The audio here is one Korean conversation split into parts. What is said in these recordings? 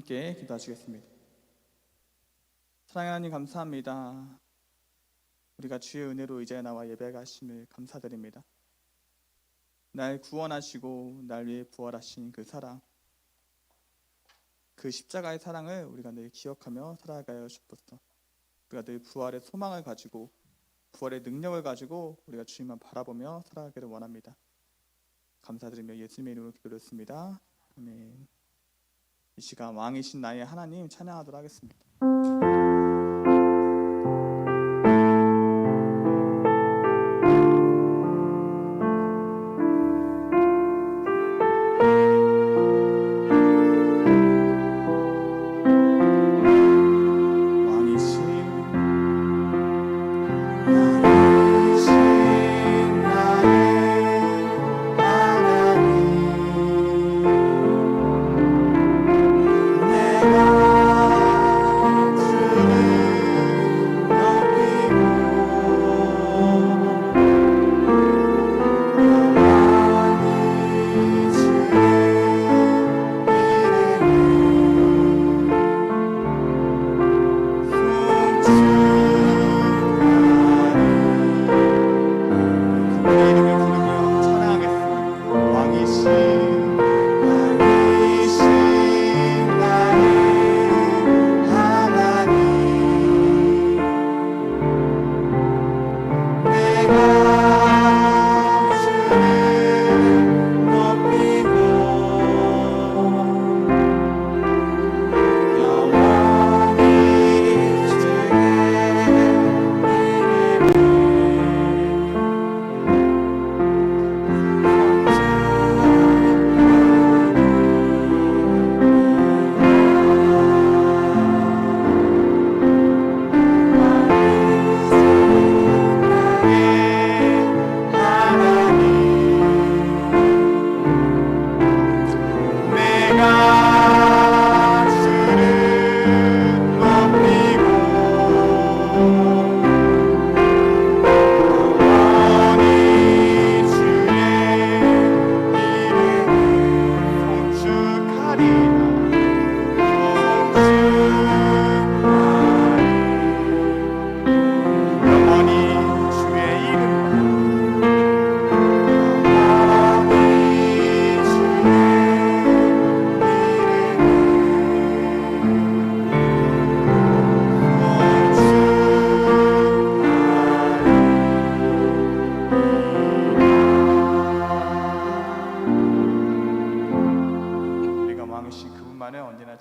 함께 기도하시겠습니다. 사랑하는 하나님 감사합니다. 우리가 주의 은혜로 이제 나와 예배가 하심을 감사드립니다. 날 구원하시고 날 위해 부활하신 그 사랑, 그 십자가의 사랑을 우리가 늘 기억하며 살아가야 주옵소서. 우리가 늘 부활의 소망을 가지고 부활의 능력을 가지고 우리가 주님만 바라보며 살아가기를 원합니다. 감사드리며 예수님의 이름으로 기도드렸습니다. 아멘. 이 시간 왕이신 나의 하나님 찬양하도록 하겠습니다.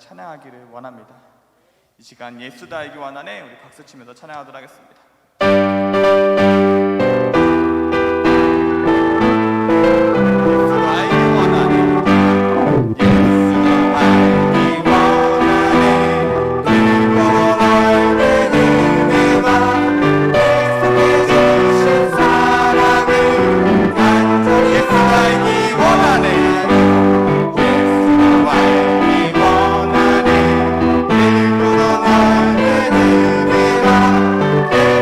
찬양하기를 원합니다. 이 시간 예수다이기 원하네 우리 박수 치면서 찬양하도록 하겠습니다. 내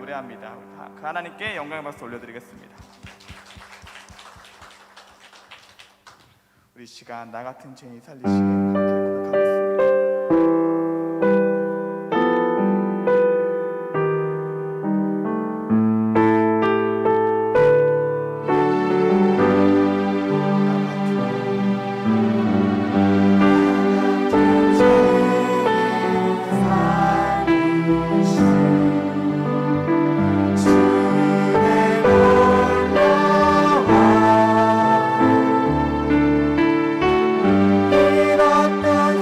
노래합니다. 우리 다 그 하나님께 영광의 박수 올려드리겠습니다. 우리 시간 나 같은 죄인 살리시게 함께 고백하겠습니다. 잃었던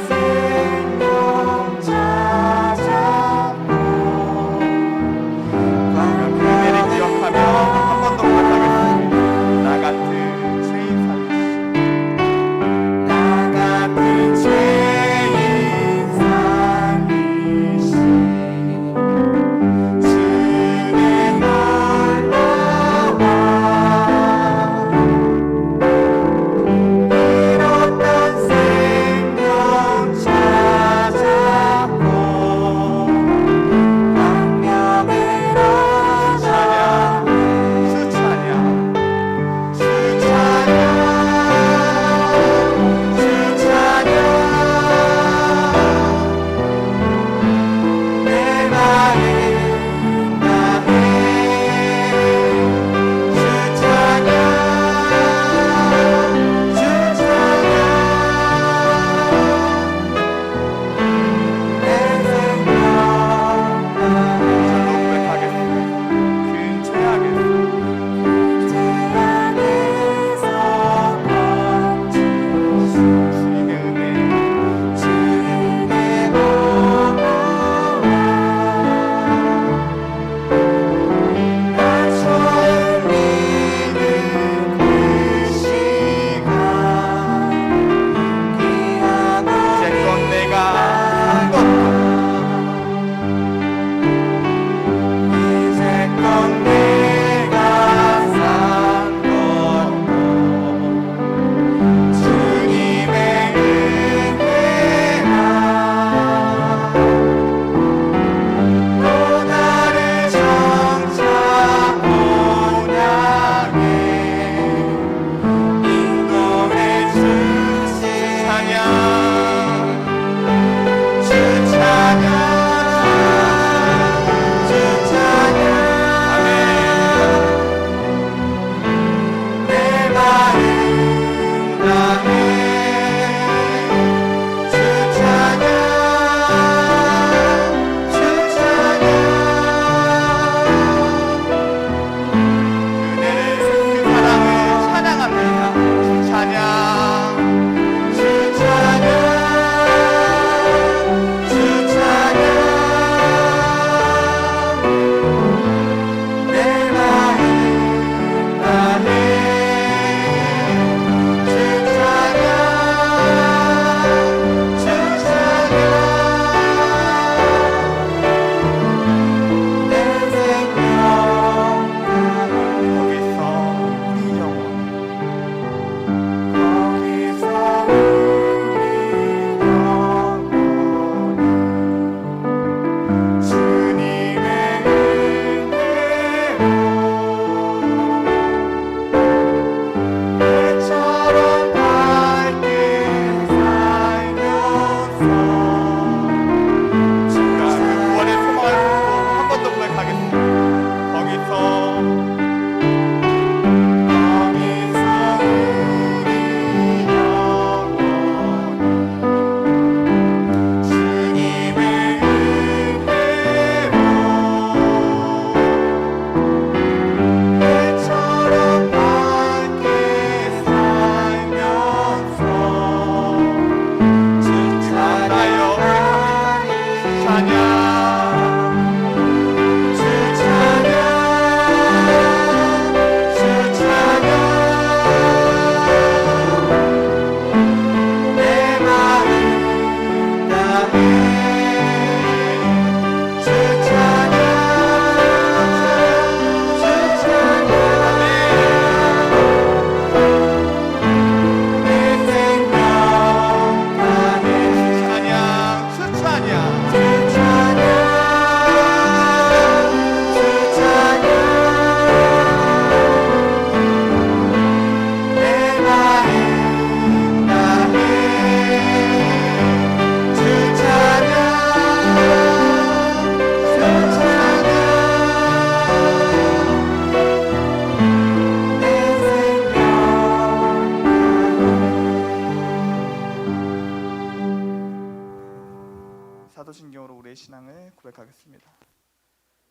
말씀을 고백하겠습니다.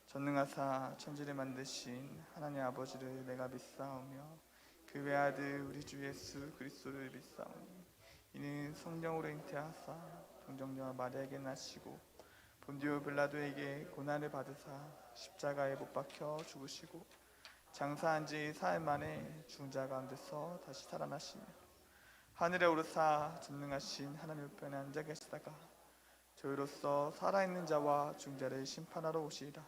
전능하사 천지를 만드신 하나님 아버지를 내가 믿사오며 그 외아들 우리 주 예수 그리스도를 믿사오니 이는 성령으로 잉태하사 동정녀와 마리아에게 나시고 본디오 빌라도에게 고난을 받으사 십자가에 못 박혀 죽으시고 장사한 지 사흘 만에 죽은 자 가운데서 다시 살아나시며 하늘에 오르사 전능하신 하나님 우편에 앉아 계시다가 저희로서 살아있는 자와 죽은 자를 심판하러 오시리라.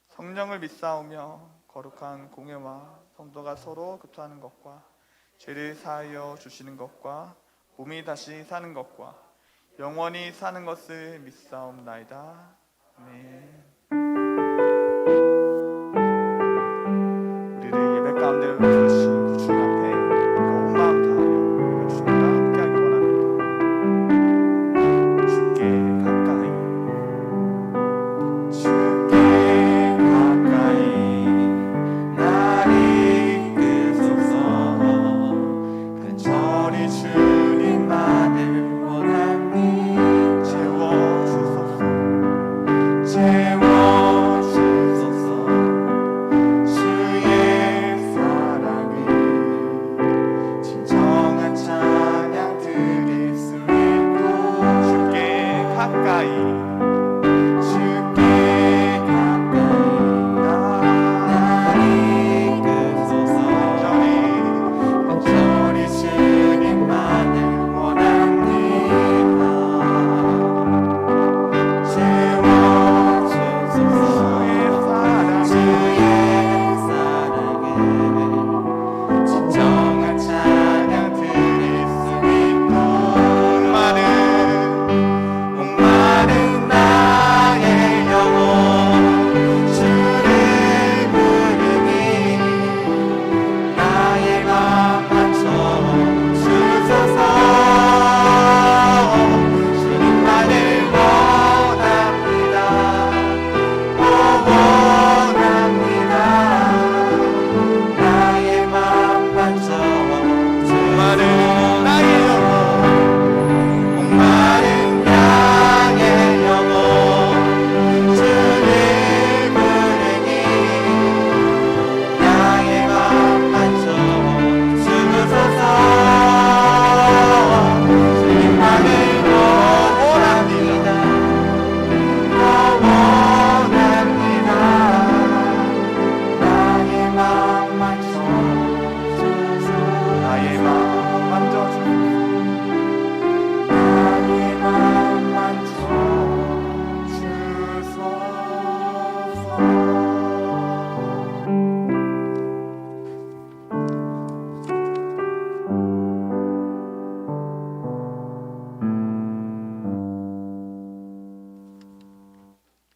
성령을 믿사오며 거룩한 공회와 성도가 서로 교통하는 것과 죄를 사하여 주시는 것과 몸이 다시 사는 것과 영원히 사는 것을 믿사옵나이다. 아멘. 우리를 예배 가운데 부르신 그 주님 앞에 우리가 온 마음 다하여 우리가 주님과 함께하기 원합니다. 주께 가까이 나를 이끄소서. 간절히 주님만을 원하니 채워주소서. 주의 사랑을 진정한 찬양 드릴 수 있도록 주께 가까이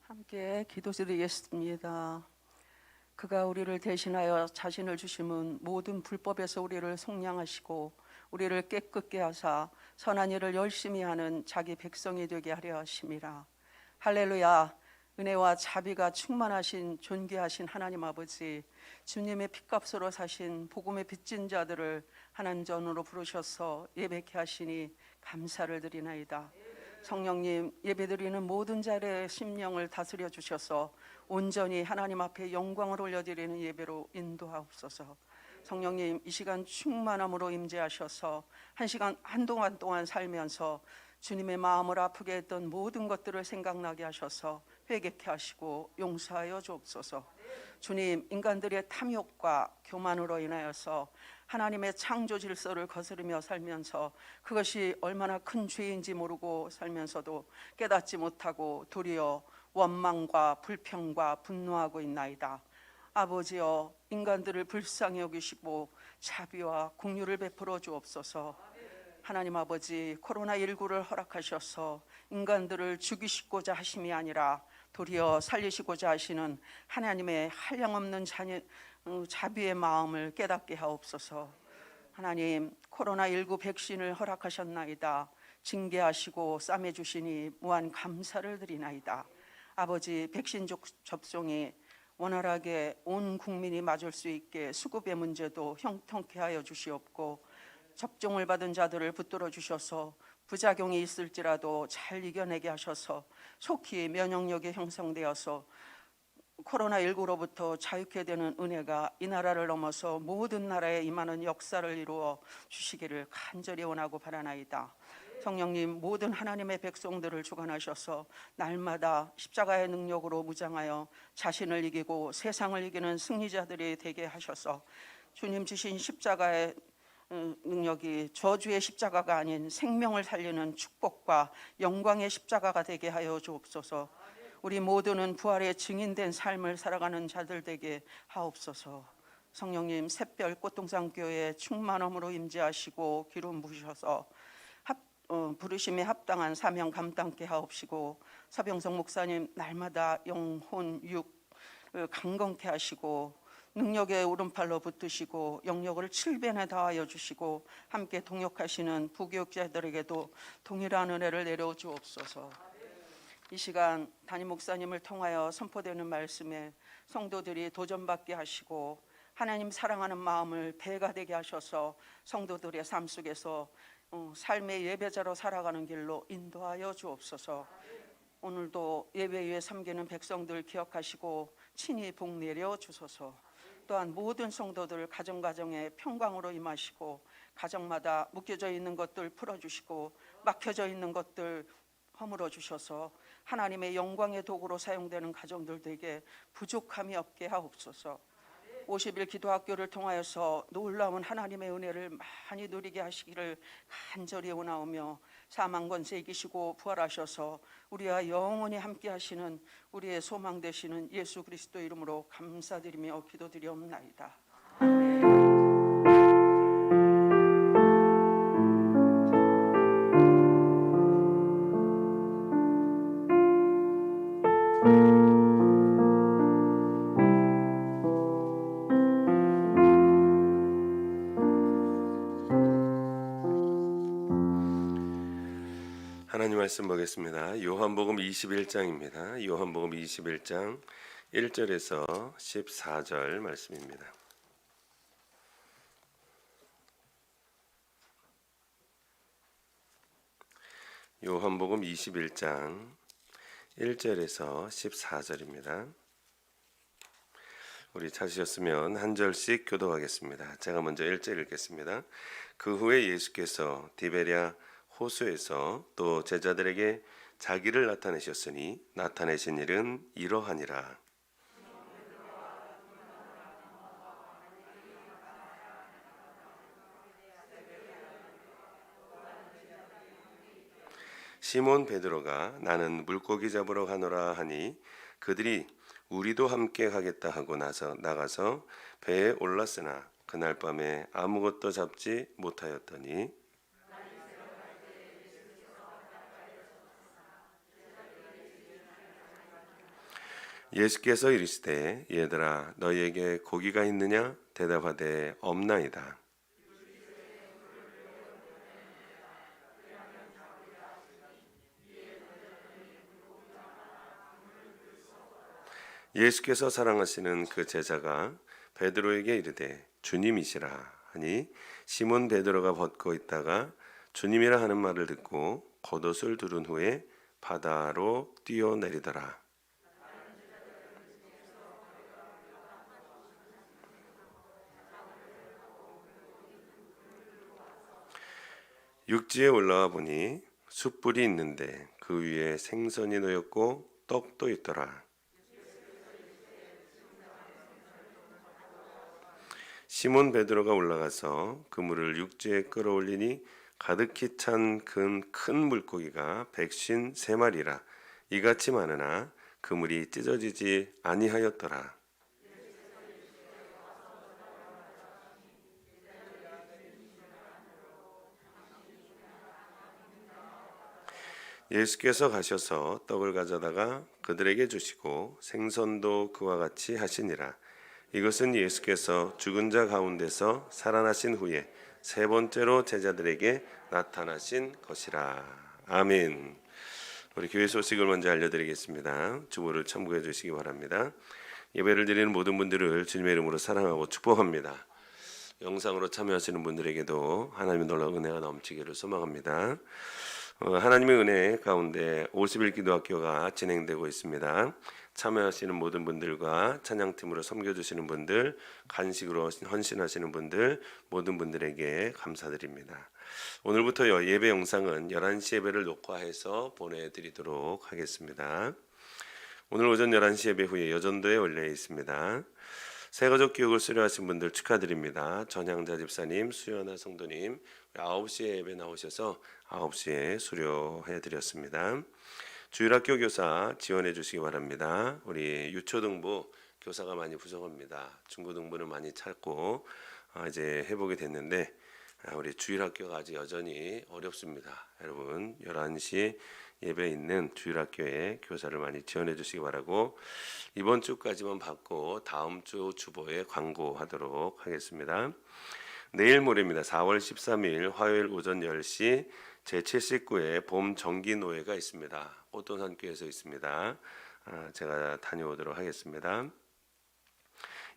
함께 기도드리겠습니다. 그가 우리를 대신하여 자신을 주심은 모든 불법에서 우리를 속량하시고 우리를 깨끗게 하사 선한 일을 열심히 하는 자기 백성이 되게 하려 하심이라. 할렐루야. 은혜와 자비가 충만하신 존귀하신 하나님 아버지, 주님의 핏값으로 사신 복음의 빚진 자들을 하나님전으로 부르셔서 예배케 하시니 감사를 드리나이다. 성령님, 예배드리는 모든 자의 심령을 다스려 주셔서 온전히 하나님 앞에 영광을 올려드리는 예배로 인도하옵소서. 성령님, 이 시간 충만함으로 임재하셔서 한동안 동안 살면서 주님의 마음을 아프게 했던 모든 것들을 생각나게 하셔서 회개케 하시고 용서하여 주옵소서. 주님, 인간들의 탐욕과 교만으로 인하여서 하나님의 창조 질서를 거스르며 살면서 그것이 얼마나 큰 죄인지 모르고 살면서도 깨닫지 못하고 도리어 원망과 불평과 분노하고 있나이다. 아버지여, 인간들을 불쌍히 여기시고 자비와 긍휼을 베풀어 주옵소서. 하나님 아버지, 코로나19를 허락하셔서 인간들을 죽이시고자 하심이 아니라 도리어 살리시고자 하시는 하나님의 한량없는 자비의 마음을 깨닫게 하옵소서. 하나님, 코로나19 백신을 허락하셨나이다. 징계하시고 싸매주시니 무한 감사를 드리나이다. 아버지, 백신 접종이 원활하게 온 국민이 맞을 수 있게 수급의 문제도 형통케 하여 주시옵고 접종을 받은 자들을 붙들어 주셔서 부작용이 있을지라도 잘 이겨내게 하셔서 속히 면역력이 형성되어서 코로나19로부터 자유케 되는 은혜가 이 나라를 넘어서 모든 나라에 임하는 역사를 이루어 주시기를 간절히 원하고 바라나이다. 성령님, 모든 하나님의 백성들을 주관하셔서 날마다 십자가의 능력으로 무장하여 자신을 이기고 세상을 이기는 승리자들이 되게 하셔서 주님 주신 십자가의 능력이 저주의 십자가가 아닌 생명을 살리는 축복과 영광의 십자가가 되게 하여 주옵소서. 우리 모두는 부활의 증인된 삶을 살아가는 자들 되게 하옵소서. 성령님, 샛별 꽃동산교회 충만함으로 임재하시고 기름 부으셔서 부르심에 합당한 사명 감당케 하옵시고, 서병석 목사님 날마다 영혼 육 강건케 하시고 능력의 오른팔로 붙드시고 영역을 7변에 다하여 주시고 함께 동역하시는 부교육자들에게도 동일한 은혜를 내려 주옵소서. 이 시간 담임 목사님을 통하여 선포되는 말씀에 성도들이 도전받게 하시고 하나님 사랑하는 마음을 배가 되게 하셔서 성도들의 삶 속에서 삶의 예배자로 살아가는 길로 인도하여 주옵소서. 오늘도 예배 위에 섬기는 백성들 기억하시고 친히 복 내려 주소서. 또한 모든 성도들 가정가정에 평강으로 임하시고 가정마다 묶여져 있는 것들 풀어주시고 막혀져 있는 것들 허물어 주셔서 하나님의 영광의 도구로 사용되는 가정들에게 부족함이 없게 하옵소서. 50일 기도학교를 통하여서 놀라운 하나님의 은혜를 많이 누리게 하시기를 간절히 원하오며, 사망 권세 이기시고 부활하셔서 우리와 영원히 함께 하시는 우리의 소망 되시는 예수 그리스도 이름으로 감사드리며 기도드리옵나이다. 하나님 말씀 보겠습니다. 요한복음 21장입니다. 요한복음 21장 1절에서 14절 말씀입니다. 요한복음 21장 1절에서 14절입니다. 우리 찾으셨으면 한 절씩 교독하겠습니다. 제가 먼저 1절 읽겠습니다. 그 후에 예수께서 디베랴 호수에서 또 제자들에게 자기를 나타내셨으니 나타내신 일은 이러하니라. 시몬 베드로가 나는 물고기 잡으러 가노라 하니 그들이 우리도 함께 가겠다 하고 나가서 배에 올랐으나 그날 밤에 아무것도 잡지 못하였더니 예수께서 이르시되 얘들아 너희에게 고기가 있느냐 대답하되 없나이다. 예수께서 사랑하시는 그 제자가 베드로에게 이르되 주님이시라 하니 시몬 베드로가 벗고 있다가 주님이라 하는 말을 듣고 겉옷을 두른 후에 바다로 뛰어내리더라. 육지에 올라와 보니 숯불이 있는데 그 위에 생선이 놓였고 떡도 있더라. 시몬 베드로가 올라가서 그물을 육지에 끌어올리니 가득히 찬 큰 물고기가 153마리라. 이같이 많으나 그물이 찢어지지 아니하였더라. 예수께서 가셔서 떡을 가져다가 그들에게 주시고 생선도 그와 같이 하시니라. 이것은 예수께서 죽은 자 가운데서 살아나신 후에 세 번째로 제자들에게 나타나신 것이라. 아멘. 우리 교회 소식을 먼저 알려드리겠습니다. 주보를 참고해 주시기 바랍니다. 예배를 드리는 모든 분들을 주님의 이름으로 사랑하고 축복합니다. 영상으로 참여하시는 분들에게도 하나님의 놀라운 은혜가 넘치기를 소망합니다. 하나님의 은혜 가운데 50일 기도학교가 진행되고 있습니다. 참여하시는 모든 분들과 찬양팀으로 섬겨주시는 분들, 간식으로 헌신하시는 분들, 모든 분들에게 감사드립니다. 오늘부터 예배 영상은 11시 예배를 녹화해서 보내드리도록 하겠습니다. 오늘 오전 11시 예배 후에 여전도에 올려 있습니다. 새가족 교육을 수료하신 분들 축하드립니다. 전향자 집사님, 수연아 성도님 9시에 예배 나오셔서 9시에 수료해 드렸습니다. 주일학교 교사 지원해 주시기 바랍니다. 우리 유초등부 교사가 많이 부족합니다. 중고등부는 많이 찾고 이제 해보게 됐는데 우리 주일학교가 아직 여전히 어렵습니다. 여러분 11시 예배 있는 주일학교에 교사를 많이 지원해 주시기 바라고, 이번 주까지만 받고 다음 주 주보에 광고하도록 하겠습니다. 내일 모레입니다. 4월 13일 화요일 오전 10시 제79회 봄 정기노회가 있습니다. 꽃돈산교에서 있습니다. 제가 다녀오도록 하겠습니다.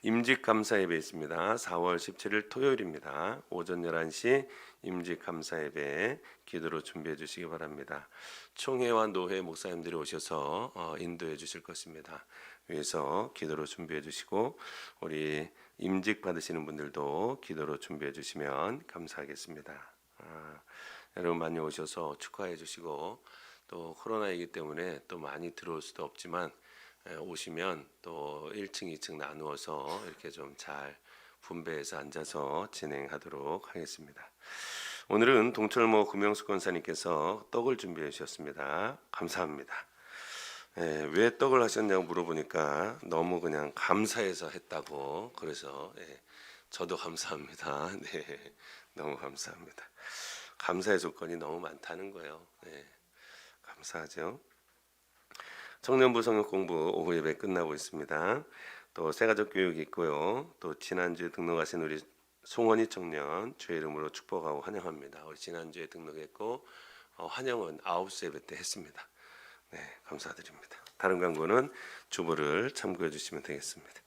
임직감사예배 있습니다. 4월 17일 토요일입니다. 오전 11시 임직감사예배 기도로 준비해 주시기 바랍니다. 총회와 노회 목사님들이 오셔서 인도해 주실 것입니다. 위에서 기도로 준비해 주시고 우리 임직 받으시는 분들도 기도로 준비해 주시면 감사하겠습니다. 여러분 많이 오셔서 축하해 주시고, 또 코로나이기 때문에 또 많이 들어올 수도 없지만 오시면 또 1층, 2층 나누어서 이렇게 좀 잘 분배해서 앉아서 진행하도록 하겠습니다. 오늘은 동철모 금영숙 권사님께서 떡을 준비해 주셨습니다. 감사합니다. 왜 떡을 하셨냐고 물어보니까 너무 그냥 감사해서 했다고, 그래서 저도 감사합니다. 네, 너무 감사합니다. 감사의 조건이 너무 많다는 거예요. 감사하죠. 청년부 성역 공부 오후 예배 끝나고 있습니다. 또 새가족 교육이 있고요. 또 지난주에 등록하신 우리 송원희 청년 주의 이름으로 축복하고 환영합니다. 우리 지난주에 등록했고 환영은 9시 예배 때 했습니다. 네, 감사드립니다. 다른 광고는 주보를 참고해 주시면 되겠습니다.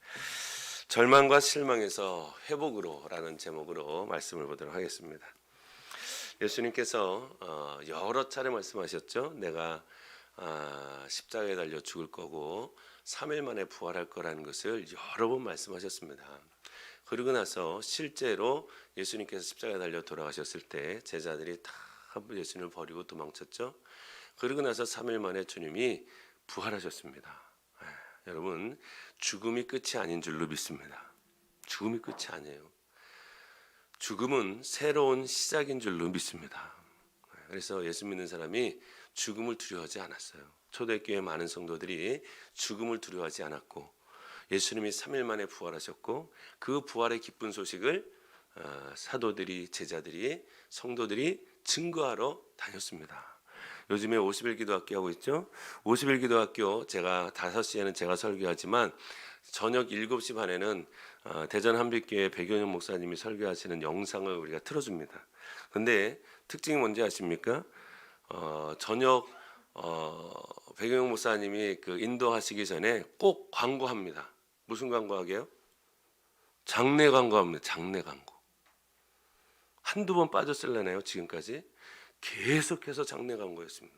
절망과 실망에서 회복으로라는 제목으로 말씀을 보도록 하겠습니다. 예수님께서 여러 차례 말씀하셨죠. 내가 십자가에 달려 죽을 거고 3일 만에 부활할 거라는 것을 여러 번 말씀하셨습니다. 그러고 나서 실제로 예수님께서 십자가에 달려 돌아가셨을 때 제자들이 다 예수님을 버리고 도망쳤죠. 그러고 나서 3일 만에 주님이 부활하셨습니다. 여러분, 죽음이 끝이 아닌 줄로 믿습니다. 죽음이 끝이 아니에요. 죽음은 새로운 시작인 줄로 믿습니다. 그래서 예수 믿는 사람이 죽음을 두려워하지 않았어요. 초대교회 많은 성도들이 죽음을 두려워하지 않았고, 예수님이 3일 만에 부활하셨고 그 부활의 기쁜 소식을 사도들이, 제자들이, 성도들이 증거하러 다녔습니다. 요즘에 50일 기도학교 하고 있죠. 50일 기도학교 제가 5시에는 제가 설교하지만 저녁 7시 반에는 대전 한빛교회 백연영 목사님이 설교하시는 영상을 우리가 틀어줍니다. 근데 특징이 뭔지 아십니까? 저녁 백연영 목사님이 그 인도하시기 전에 꼭 광고합니다. 무슨 광고하게요? 장례 광고합니다. 장례 광고. 한두 번 빠졌을래나요? 지금까지 계속해서 장례 광고였습니다.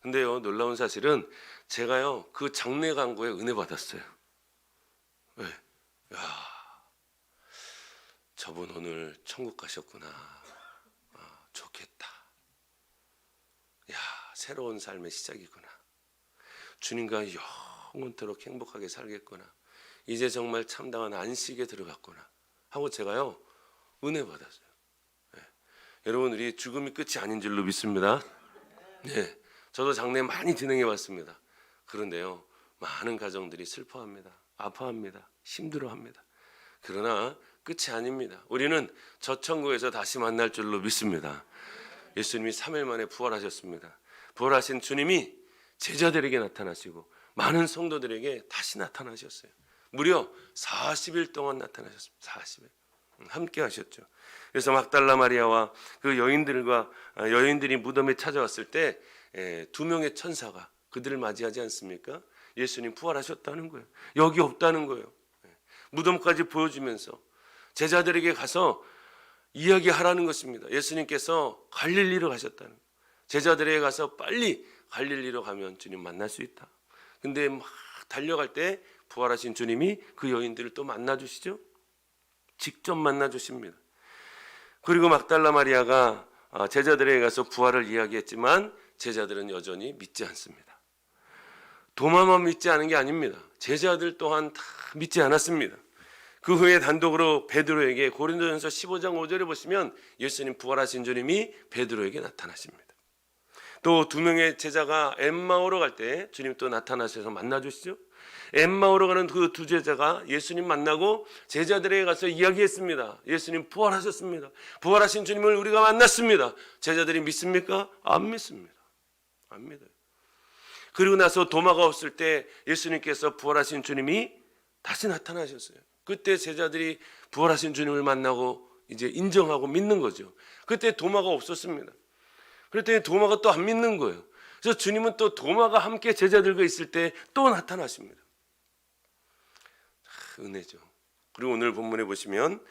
근데요, 놀라운 사실은 제가요 그 장례 광고에 은혜 받았어요. 왜? 야, 저분 오늘 천국 가셨구나. 좋겠다. 야, 새로운 삶의 시작이구나. 주님과 영원토록 행복하게 살겠구나. 이제 정말 참다운 안식에 들어갔구나 하고 제가요 은혜 받았어요. 여러분, 우리 죽음이 끝이 아닌 줄로 믿습니다. 네, 저도 장례 많이 진행해 봤습니다. 그런데요, 많은 가정들이 슬퍼합니다. 아파합니다. 힘들어합니다. 그러나 끝이 아닙니다. 우리는 저 천국에서 다시 만날 줄로 믿습니다. 예수님이 3일 만에 부활하셨습니다. 부활하신 주님이 제자들에게 나타나시고 많은 성도들에게 다시 나타나셨어요. 무려 40일 동안 나타나셨습니다. 40일 함께 하셨죠. 그래서 막달라 마리아와 그 여인들이 무덤에 찾아왔을 때 2명의 천사가 그들을 맞이하지 않습니까? 예수님 부활하셨다는 거예요. 여기 없다는 거예요. 무덤까지 보여주면서 제자들에게 가서 이야기하라는 것입니다. 예수님께서 갈릴리로 가셨다는 거예요. 제자들에게 가서 빨리 갈릴리로 가면 주님 만날 수 있다. 근데 막 달려갈 때 부활하신 주님이 그 여인들을 또 만나 주시죠. 직접 만나 주십니다. 그리고 막달라 마리아가 제자들에게 가서 부활을 이야기했지만 제자들은 여전히 믿지 않습니다. 도마만 믿지 않은 게 아닙니다. 제자들 또한 다 믿지 않았습니다. 그 후에 단독으로 베드로에게 고린도전서 15장 5절에 보시면 예수님 부활하신 주님이 베드로에게 나타나십니다. 또 두 명의 제자가 엠마오로 갈 때 주님 또 나타나셔서 만나 주시죠. 엠마오로 가는 그 두 제자가 예수님 만나고 제자들에게 가서 이야기했습니다. 예수님 부활하셨습니다. 부활하신 주님을 우리가 만났습니다. 제자들이 믿습니까? 안 믿습니다. 안 믿어요. 그리고 나서 도마가 없을 때 예수님께서 부활하신 주님이 다시 나타나셨어요. 그때 제자들이 부활하신 주님을 만나고 이제 인정하고 믿는 거죠. 그때 도마가 없었습니다. 그랬더니 도마가 또 안 믿는 거예요. 그래서 주님은 또 도마가 함께 제자들과 있을 때 또 나타나십니다. 은혜죠. 그리고 오늘 본문에 보시면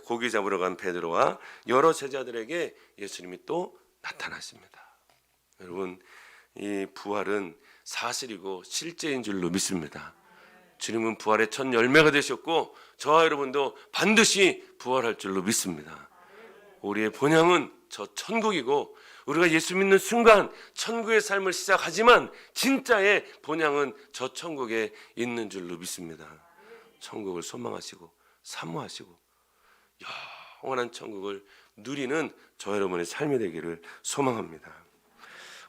고기 잡으러 간 베드로와 여러 제자들에게 예수님이 또 나타나십니다. 여러분, 이 부활은 사실이고 실제인 줄로 믿습니다. 주님은 부활의 첫 열매가 되셨고 저와 여러분도 반드시 부활할 줄로 믿습니다. 우리의 본향은 저 천국이고 우리가 예수 믿는 순간 천국의 삶을 시작하지만 진짜의 본향은 저 천국에 있는 줄로 믿습니다. 천국을 소망하시고 사모하시고 영원한 천국을 누리는 저 여러분의 삶이 되기를 소망합니다.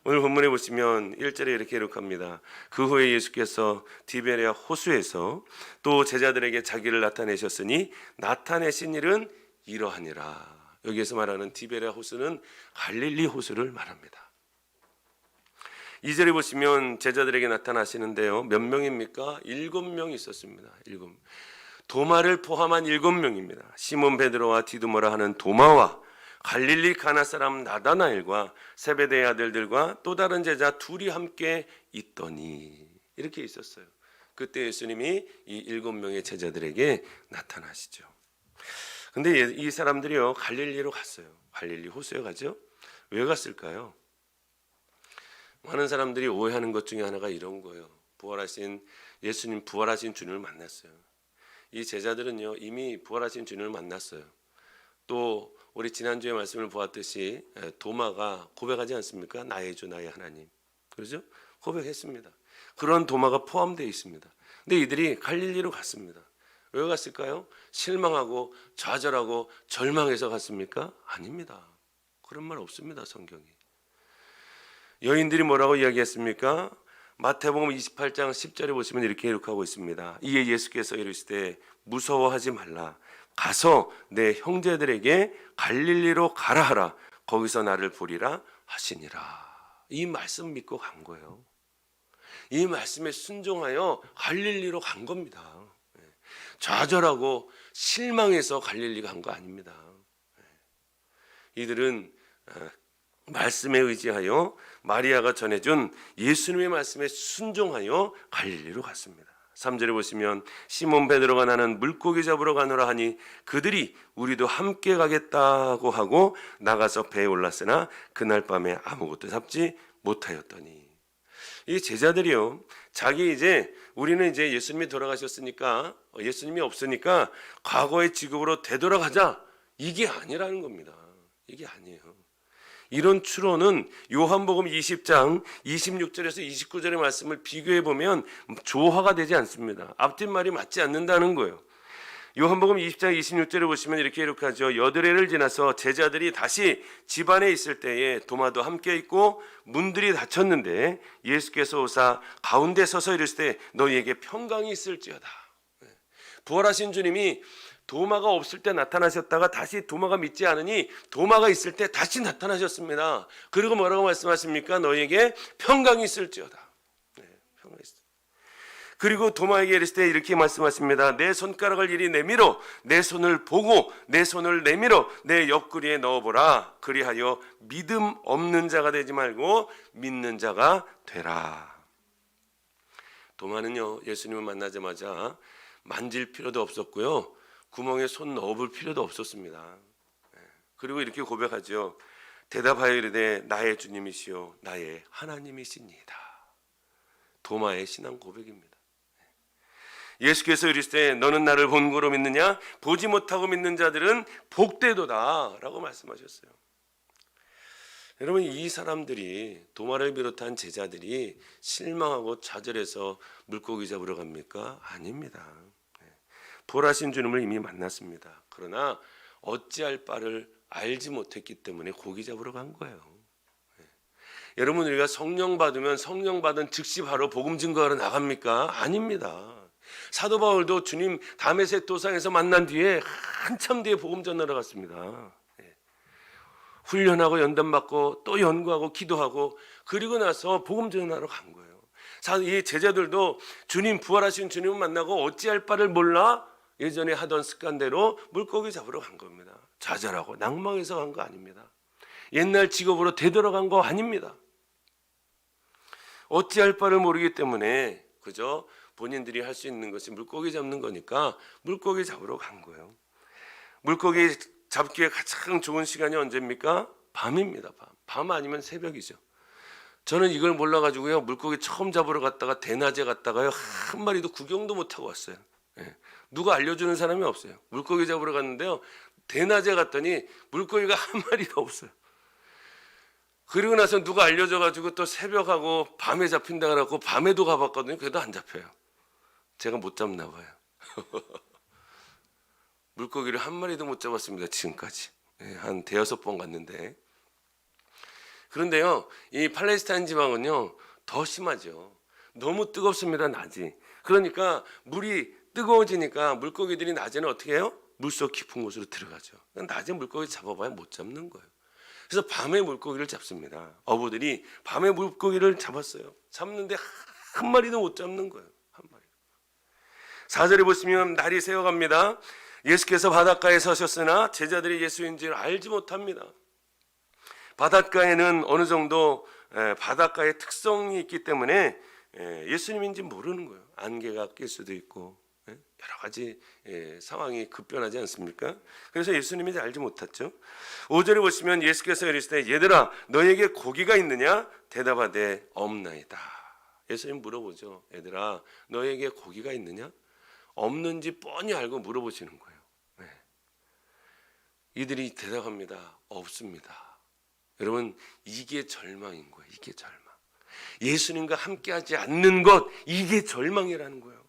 오늘 본문에 보시면 1절에 이렇게 기록합니다. 그 후에 예수께서 디베랴 호수에서 또 제자들에게 자기를 나타내셨으니 나타내신 일은 이러하니라. 여기에서 말하는 디베랴 호수는 갈릴리 호수를 말합니다. 2절에 보시면 제자들에게 나타나시는데요. 몇 명입니까? 7명 있었습니다. 7. 도마를 포함한 7명입니다. 시몬 베드로와 디두모라 하는 도마와 갈릴리 가나 사람 나다나엘과 세베대의 아들들과 또 다른 제자 둘이 함께 있더니 이렇게 있었어요. 그때 예수님이 이 7명의 제자들에게 나타나시죠. 근데 이 사람들이요 갈릴리로 갔어요. 갈릴리 호수에 가죠. 왜 갔을까요? 많은 사람들이 오해하는 것 중에 하나가 이런 거예요. 예수님 부활하신 주님을 만났어요. 이 제자들은요 이미 부활하신 주님을 만났어요. 또 우리 지난주에 말씀을 보았듯이 도마가 고백하지 않습니까? 나의 주 나의 하나님. 그렇죠? 고백했습니다. 그런 도마가 포함되어 있습니다. 근데 이들이 갈릴리로 갔습니다. 왜 갔을까요? 실망하고 좌절하고 절망해서 갔습니까? 아닙니다. 그런 말 없습니다. 성경이. 여인들이 뭐라고 이야기했습니까? 마태복음 28장 10절에 보시면 이렇게 기록하고 있습니다. 이에 예수께서 이르시되 무서워하지 말라. 가서 내 형제들에게 갈릴리로 가라 하라. 거기서 나를 보리라 하시니라. 이 말씀 믿고 간 거예요. 이 말씀에 순종하여 갈릴리로 간 겁니다. 좌절하고 실망해서 갈릴리가 간 거 아닙니다. 이들은 말씀에 의지하여 마리아가 전해준 예수님의 말씀에 순종하여 갈릴리로 갔습니다. 3절에 보시면 시몬 베드로가 나는 물고기 잡으러 가노라 하니 그들이 우리도 함께 가겠다고 하고 나가서 배에 올랐으나 그날 밤에 아무것도 잡지 못하였더니 이 제자들이요 우리는 이제 예수님이 돌아가셨으니까 예수님이 없으니까 과거의 지급으로 되돌아가자 이게 아니라는 겁니다. 이게 아니에요. 이런 추론은 요한복음 20장 26절에서 29절의 말씀을 비교해 보면 조화가 되지 않습니다. 앞뒷말이 맞지 않는다는 거예요. 요한복음 20장 26절에 보시면 이렇게 기록하죠. 여드레를 지나서 제자들이 다시 집안에 있을 때에 도마도 함께 있고 문들이 닫혔는데 예수께서 오사 가운데 서서 이르시되 너희에게 평강이 있을지어다. 부활하신 주님이 도마가 없을 때 나타나셨다가 다시 도마가 믿지 않으니 도마가 있을 때 다시 나타나셨습니다. 그리고 뭐라고 말씀하십니까? 너희에게 평강이 있을지어다. 평강이 있을지어다. 그리고 도마에게 이르시되 이렇게 말씀하십니다. 내 손가락을 이리 내밀어 내 손을 보고 내 손을 내밀어 내 옆구리에 넣어보라. 그리하여 믿음 없는 자가 되지 말고 믿는 자가 되라. 도마는요 예수님을 만나자마자 만질 필요도 없었고요 구멍에 손 넣어볼 필요도 없었습니다. 그리고 이렇게 고백하죠. 대답하여 이르되 나의 주님이시요 나의 하나님이시니이다. 도마의 신앙 고백입니다. 예수께서 이르시되 너는 나를 본고로 믿느냐? 보지 못하고 믿는 자들은 복되도다 라고 말씀하셨어요. 여러분, 이 사람들이, 도마를 비롯한 제자들이 실망하고 좌절해서 물고기 잡으러 갑니까? 아닙니다. 부활하신 주님을 이미 만났습니다. 그러나 어찌할 바를 알지 못했기 때문에 고기 잡으러 간 거예요. 여러분, 우리가 성령 받으면 성령 받은 즉시 바로 복음 증거하러 나갑니까? 아닙니다. 사도 바울도 주님 다메섹 도상에서 만난 뒤에 한참 뒤에 복음 전하러 갔습니다. 훈련하고 연단받고 또 연구하고 기도하고 그리고 나서 복음 전하러 간 거예요. 이 제자들도 주님, 부활하신 주님을 만나고 어찌할 바를 몰라 예전에 하던 습관대로 물고기 잡으러 간 겁니다. 좌절하고 낭망해서 간 거 아닙니다. 옛날 직업으로 되돌아간 거 아닙니다. 어찌할 바를 모르기 때문에 그저 본인들이 할 수 있는 것이 물고기 잡는 거니까 물고기 잡으러 간 거예요. 물고기 잡기에 가장 좋은 시간이 언제입니까? 밤입니다. 밤 아니면 새벽이죠. 저는 이걸 몰라가지고요, 물고기 처음 잡으러 갔다가 대낮에 갔다가요 한 마리도 구경도 못하고 왔어요. 누가 알려주는 사람이 없어요. 물고기 잡으러 갔는데요, 대낮에 갔더니 물고기가 한 마리도 없어요. 그리고 나서 누가 알려줘가지고 또 새벽하고 밤에 잡힌다 그래갖고 밤에도 가봤거든요. 그래도 안 잡혀요. 제가 못 잡나 봐요. 물고기를 한 마리도 못 잡았습니다. 지금까지. 한 대여섯 번 갔는데. 그런데요, 이 팔레스타인 지방은요 더 심하죠. 너무 뜨겁습니다, 낮이. 그러니까 물이 뜨거워지니까 물고기들이 낮에는 어떻게 해요? 물속 깊은 곳으로 들어가죠. 낮에 물고기 잡아봐야 못 잡는 거예요. 그래서 밤에 물고기를 잡습니다. 어부들이 밤에 물고기를 잡았어요. 잡는데 한 마리도 못 잡는 거예요. 한 마리. 4절에 보시면 날이 새어갑니다. 예수께서 바닷가에 서셨으나 제자들이 예수인 줄 알지 못합니다. 바닷가에는 어느 정도 바닷가의 특성이 있기 때문에 예수님인지 모르는 거예요. 안개가 낄 수도 있고 여러 가지 상황이 급변하지 않습니까? 그래서 예수님인지 알지 못했죠. 5절에 보시면 예수께서 이르시되 얘들아 너에게 고기가 있느냐? 대답하되 없나이다. 예수님 물어보죠. 얘들아 너에게 고기가 있느냐? 없는지 뻔히 알고 물어보시는 거예요. 이들이 대답합니다. 없습니다. 여러분, 이게 절망인 거예요. 이게 절망. 예수님과 함께하지 않는 것, 이게 절망이라는 거예요.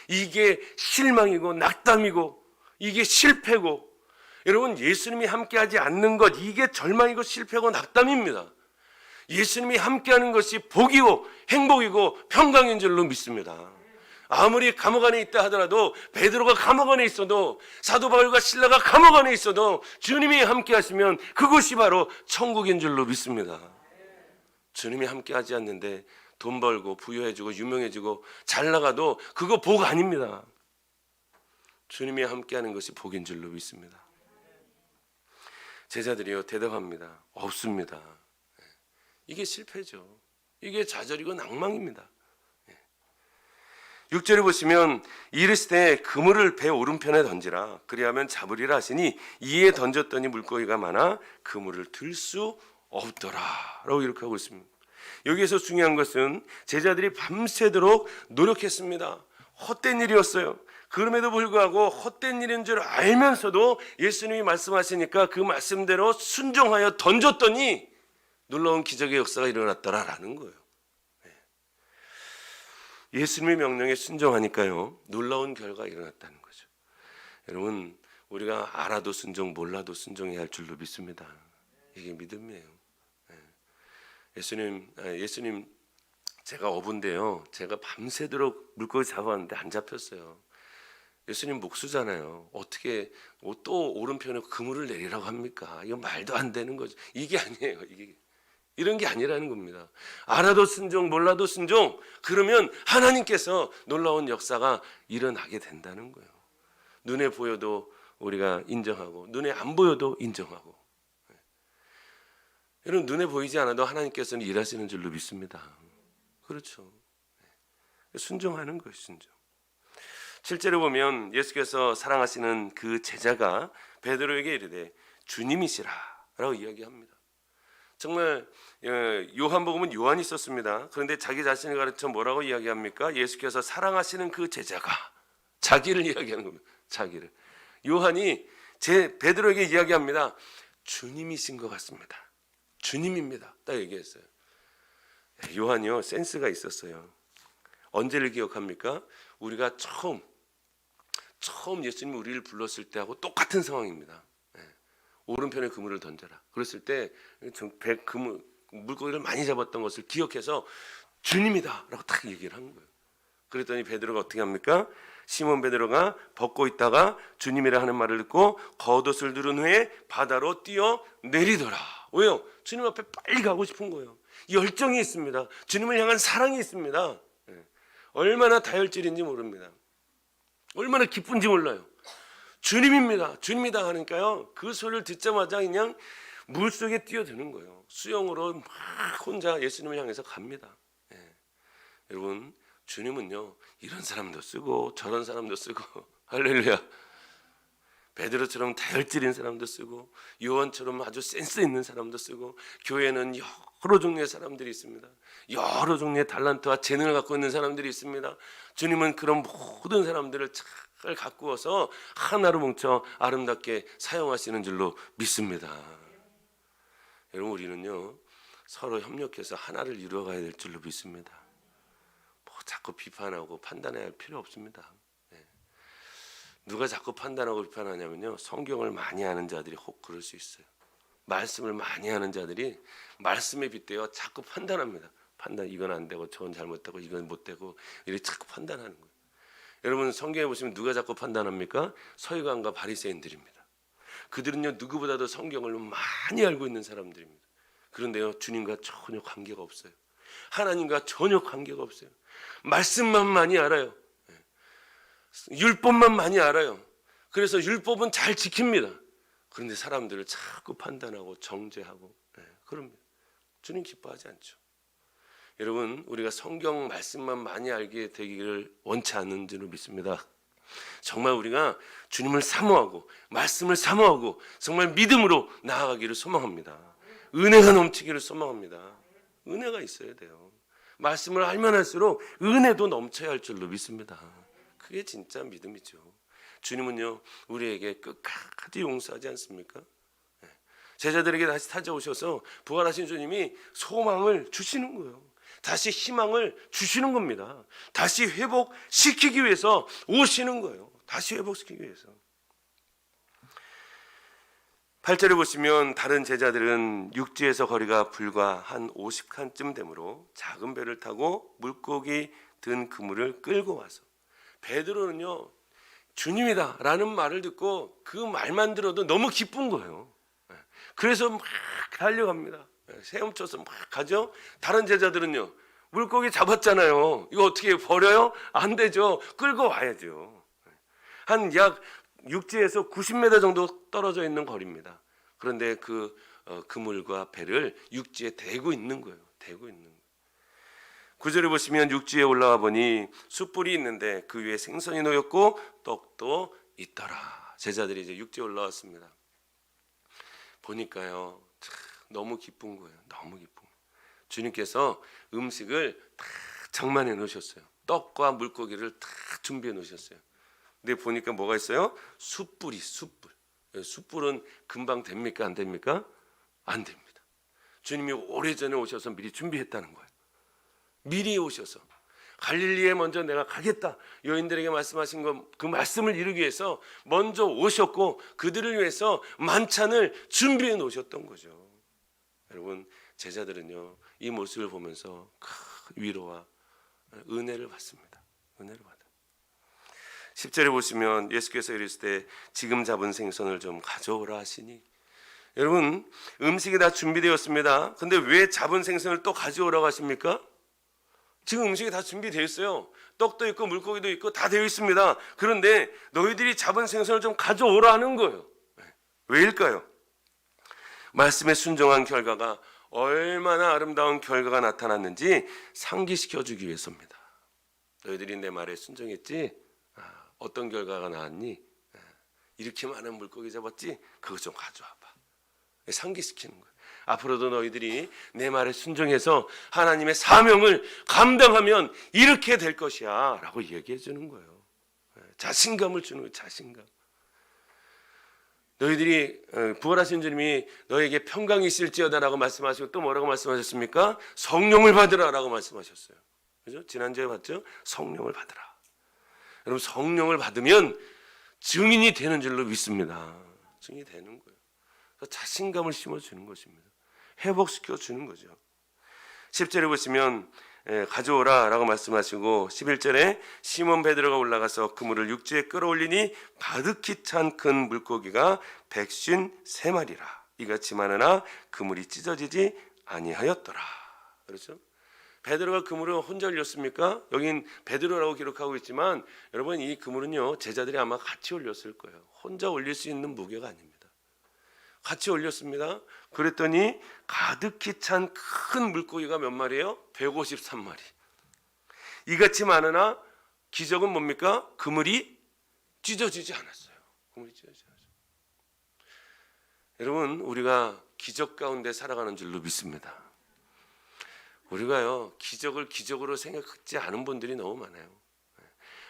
이게 실망이고 낙담이고 이게 실패고, 여러분 예수님이 함께하지 않는 것, 이게 절망이고 실패고 낙담입니다. 예수님이 함께하는 것이 복이고 행복이고 평강인 줄로 믿습니다. 아무리 감옥 안에 있다 하더라도, 베드로가 감옥 안에 있어도, 사도 바울과 실라가 감옥 안에 있어도 주님이 함께 하시면 그것이 바로 천국인 줄로 믿습니다. 주님이 함께 하지 않는데 돈 벌고 부유해지고 유명해지고 잘 나가도 그거 복 아닙니다. 주님이 함께 하는 것이 복인 줄로 믿습니다. 제자들이요 대답합니다. 없습니다. 이게 실패죠. 이게 좌절이고 낭망입니다. 6절에 보시면 이르시되 그물을 배 오른편에 던지라 그리하면 잡으리라 하시니 이에 던졌더니 물고기가 많아 그물을 들 수 없더라 라고 기록하고 있습니다. 여기에서 중요한 것은 제자들이 밤새도록 노력했습니다. 헛된 일이었어요. 그럼에도 불구하고 헛된 일인 줄 알면서도 예수님이 말씀하시니까 그 말씀대로 순종하여 던졌더니 놀라운 기적의 역사가 일어났더라라는 거예요. 예수님의 명령에 순종하니까요 놀라운 결과가 일어났다는 거죠. 여러분, 우리가 알아도 순종, 몰라도 순종해야 할 줄로 믿습니다. 이게 믿음이에요. 예수님 제가 어부인데요, 제가 밤새도록 물고기 잡았는데 안 잡혔어요. 예수님 목수잖아요. 어떻게 또 오른편에 그물을 내리라고 합니까? 이거 말도 안 되는 거죠. 이게 아니에요. 이런 게 아니라는 겁니다. 알아도 순종, 몰라도 순종, 그러면 하나님께서 놀라운 역사가 일어나게 된다는 거예요. 눈에 보여도 우리가 인정하고 눈에 안 보여도 인정하고. 여러분, 눈에 보이지 않아도 하나님께서는 일하시는 줄로 믿습니다. 그렇죠. 순종하는 거예요. 순종. 7절에 보면 예수께서 사랑하시는 그 제자가 베드로에게 이르되 주님이시라 라고 이야기합니다. 정말 요한복음은 요한이 썼습니다. 그런데 자기 자신을 가르쳐 뭐라고 이야기합니까? 예수께서 사랑하시는 그 제자가 자기를 이야기하는 겁니다. 자기를. 요한이 베드로에게 이야기합니다. 주님이신 것 같습니다. 주님입니다. 딱 얘기했어요. 요한이요 센스가 있었어요. 언제를 기억합니까? 우리가 처음 예수님이 우리를 불렀을 때하고 똑같은 상황입니다. 오른편에 그물을 던져라. 그랬을 때 물고기를 많이 잡았던 것을 기억해서 주님이다 라고 딱 얘기를 한 거예요. 그랬더니 베드로가 어떻게 합니까? 시몬 베드로가 벗고 있다가 주님이라 하는 말을 듣고 겉옷을 두른 후에 바다로 뛰어 내리더라. 왜요? 주님 앞에 빨리 가고 싶은 거예요. 열정이 있습니다. 주님을 향한 사랑이 있습니다. 얼마나 다혈질인지 모릅니다. 얼마나 기쁜지 몰라요. 주님입니다. 주님이다 하니까요. 그 소리를 듣자마자 그냥 물속에 뛰어드는 거예요. 수영으로 막 혼자 예수님을 향해서 갑니다. 여러분, 주님은요 이런 사람도 쓰고 저런 사람도 쓰고 할렐루야. 베드로처럼 다혈질인 사람도 쓰고 요한처럼 아주 센스 있는 사람도 쓰고 교회는 여러 종류의 사람들이 있습니다. 여러 종류의 달란트와 재능을 갖고 있는 사람들이 있습니다. 주님은 그런 모든 사람들을 잘 가꾸어서 하나로 뭉쳐 아름답게 사용하시는 줄로 믿습니다. 여러분, 우리는요 서로 협력해서 하나를 이루어가야 될 줄로 믿습니다. 뭐 자꾸 비판하고 판단해야 할 필요 없습니다. 누가 자꾸 판단하고 비판하냐면요, 성경을 많이 아는 자들이 혹 그럴 수 있어요. 말씀을 많이 아는 자들이 말씀에 빗대어 자꾸 판단합니다. 이건 안 되고 저건 잘못되고 이건 못되고 이렇게 자꾸 판단하는 거예요. 여러분, 성경에 보시면 누가 자꾸 판단합니까? 서기관과 바리새인들입니다. 그들은요 누구보다도 성경을 많이 알고 있는 사람들입니다. 그런데요 주님과 전혀 관계가 없어요. 하나님과 전혀 관계가 없어요. 말씀만 많이 알아요. 율법만 많이 알아요. 그래서 율법은 잘 지킵니다. 그런데 사람들을 자꾸 판단하고 정죄하고 그럽니다. 주님 기뻐하지 않죠. 여러분, 우리가 성경 말씀만 많이 알게 되기를 원치 않는 줄로 믿습니다. 정말 우리가 주님을 사모하고 말씀을 사모하고 정말 믿음으로 나아가기를 소망합니다. 은혜가 넘치기를 소망합니다. 은혜가 있어야 돼요. 말씀을 알면 할수록 은혜도 넘쳐야 할 줄로 믿습니다. 그게 진짜 믿음이죠. 주님은요 우리에게 끝까지 용서하지 않습니까? 제자들에게 다시 찾아오셔서 부활하신 주님이 소망을 주시는 거예요. 다시 희망을 주시는 겁니다. 다시 회복시키기 위해서 오시는 거예요. 다시 회복시키기 위해서. 8절에 보시면 다른 제자들은 육지에서 거리가 불과 한 50칸쯤 되므로 작은 배를 타고 물고기 든 그물을 끌고 와서, 베드로는요 주님이다 라는 말을 듣고 그 말만 들어도 너무 기쁜 거예요. 그래서 막 달려갑니다. 헤엄쳐서 막 가죠. 다른 제자들은요 물고기 잡았잖아요. 이거 어떻게 버려요? 안 되죠. 끌고 와야죠. 한 약 육지에서 90m 정도 떨어져 있는 거리입니다. 그런데 그 그물과 배를 육지에 대고 있는 거예요. 대고 있는 거예요. 9절에 보시면 육지에 올라와 보니 숯불이 있는데 그 위에 생선이 놓였고 떡도 있더라. 제자들이 이제 육지에 올라왔습니다. 보니까요 너무 기쁜 거예요. 너무 기쁜 거예요. 주님께서 음식을 다 장만해 놓으셨어요. 떡과 물고기를 다 준비해 놓으셨어요. 근데 보니까 뭐가 있어요? 숯불이. 숯불은 금방 됩니까? 안 됩니까? 안 됩니다. 주님이 오래전에 오셔서 미리 준비했다는 거예요. 미리 오셔서 갈릴리에 먼저 내가 가겠다 여인들에게 말씀하신 그 말씀을 이루기 위해서 먼저 오셨고 그들을 위해서 만찬을 준비해 놓으셨던 거죠. 여러분, 제자들은요 이 모습을 보면서 큰 위로와 은혜를 받습니다. 은혜를 받아요. 10절에 보시면 예수께서 이르시되 지금 잡은 생선을 좀 가져오라 하시니, 여러분 음식이 다 준비되었습니다. 근데 왜 잡은 생선을 또 가져오라고 하십니까? 지금 음식이 다 준비되어 있어요. 떡도 있고 물고기도 있고 다 되어 있습니다. 그런데 너희들이 잡은 생선을 좀 가져오라 하는 거예요. 왜일까요? 말씀에 순종한 결과가 얼마나 아름다운 결과가 나타났는지 상기시켜주기 위해서입니다. 너희들이 내 말에 순종했지? 어떤 결과가 나왔니? 이렇게 많은 물고기 잡았지? 그거 좀 가져와봐. 상기시키는 거예요. 앞으로도 너희들이 내 말에 순종해서 하나님의 사명을 감당하면 이렇게 될 것이야 라고 얘기해 주는 거예요. 자신감을 주는 거예요. 자신감. 너희들이 부활하신 주님이 너에게 평강이 있을지어다 라고 말씀하시고 또 뭐라고 말씀하셨습니까? 성령을 받으라 라고 말씀하셨어요. 그죠? 지난주에 봤죠? 성령을 받으라. 여러분, 성령을 받으면 증인이 되는 줄로 믿습니다. 증인이 되는 거예요. 그래서 자신감을 심어주는 것입니다. 회복시켜주는 거죠. 10절에 보시면 가져오라 라고 말씀하시고 11절에 시몬 베드로가 올라가서 그물을 육지에 끌어올리니 가득히 찬 큰 물고기가 153마리라. 이같이 많으나 그물이 찢어지지 아니하였더라. 그렇죠? 베드로가 그물을 혼자 올렸습니까? 여긴 베드로라고 기록하고 있지만 여러분, 이 그물은요 제자들이 아마 같이 올렸을 거예요. 혼자 올릴 수 있는 무게가 아닙니다. 같이 올렸습니다. 그랬더니 가득히 찬 큰 물고기가 몇 마리예요? 153마리. 이같이 많으나 기적은 뭡니까? 그물이 찢어지지 않았어요. 그물이 찢어지지 않았어요. 여러분, 우리가 기적 가운데 살아가는 줄로 믿습니다. 우리가요 기적을 기적으로 생각하지 않은 분들이 너무 많아요.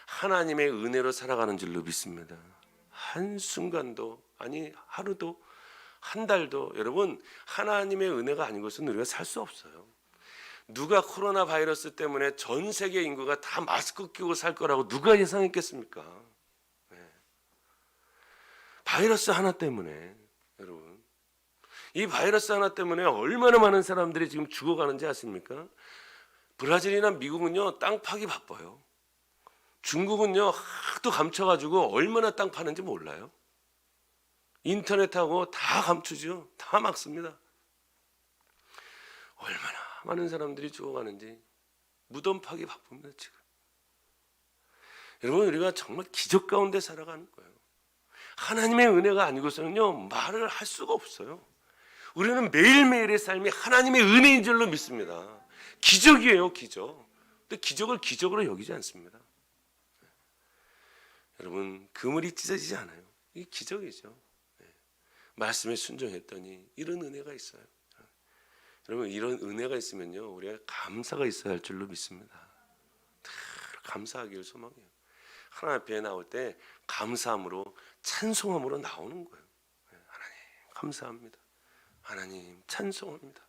하나님의 은혜로 살아가는 줄로 믿습니다. 한순간도, 아니 하루도, 한 달도 여러분 하나님의 은혜가 아닌 것은 우리가 살 수 없어요. 누가 코로나 바이러스 때문에 전 세계 인구가 다 마스크 끼고 살 거라고 누가 예상했겠습니까? 바이러스 하나 때문에, 여러분, 이 바이러스 하나 때문에 얼마나 많은 사람들이 지금 죽어가는지 아십니까? 브라질이나 미국은요 땅 파기 바빠요. 중국은요 하도 감춰가지고 얼마나 땅 파는지 몰라요. 인터넷하고 다 감추죠. 다 막습니다. 얼마나 많은 사람들이 죽어가는지 무덤 파기 바쁩니다 지금. 여러분, 우리가 정말 기적 가운데 살아가는 거예요. 하나님의 은혜가 아니고서는요 말을 할 수가 없어요. 우리는 매일매일의 삶이 하나님의 은혜인 줄로 믿습니다. 기적이에요, 기적. 근데 기적을 기적으로 여기지 않습니다. 여러분, 그물이 찢어지지 않아요. 이게 기적이죠. 말씀에 순종했더니 이런 은혜가 있어요. 여러분, 이런 은혜가 있으면요 우리가 감사가 있어야 할 줄로 믿습니다. 감사하기를 소망해요. 하나님 앞에 나올 때 감사함으로, 찬송함으로 나오는 거예요. 하나님 감사합니다. 하나님 찬송합니다.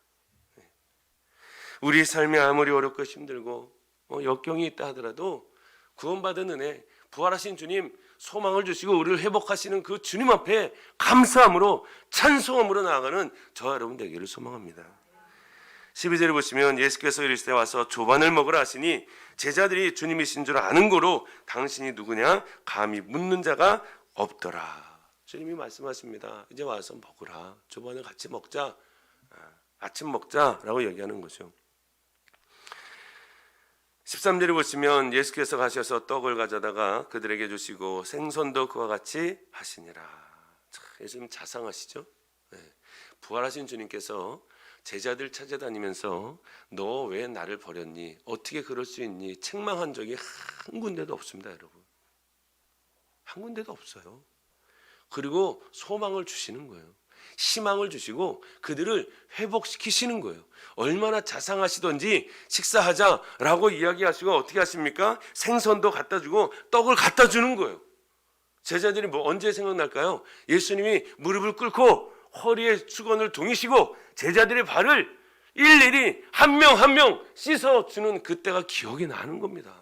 우리 삶이 아무리 어렵고 힘들고 역경이 있다 하더라도 구원받은 은혜, 부활하신 주님 소망을 주시고 우리를 회복하시는 그 주님 앞에 감사함으로, 찬송함으로 나아가는 저와 여러분 되기를 소망합니다. 12절에 보시면 예수께서 이르시되 와서 조반을 먹으라 하시니 제자들이 주님이신 줄 아는 고로 당신이 누구냐 감히 묻는 자가 없더라. 주님이 말씀하십니다. 이제 와서 먹으라. 조반을 같이 먹자. 아침 먹자라고 얘기하는 거죠. 13절에 보시면 예수께서 가셔서 떡을 가져다가 그들에게 주시고 생선도 그와 같이 하시니라. 예수님 자상하시죠? 부활하신 주님께서 제자들 찾아다니면서 너 왜 나를 버렸니? 어떻게 그럴 수 있니? 책망한 적이 한 군데도 없습니다, 여러분. 한 군데도 없어요. 그리고 소망을 주시는 거예요. 희망을 주시고 그들을 회복시키시는 거예요. 얼마나 자상하시던지 식사하자라고 이야기하시고 어떻게 하십니까? 생선도 갖다 주고 떡을 갖다 주는 거예요. 제자들이 언제 생각날까요? 예수님이 무릎을 꿇고 허리에 수건을 동이시고 제자들의 발을 일일이 한 명 한 명 씻어주는 그때가 기억이 나는 겁니다.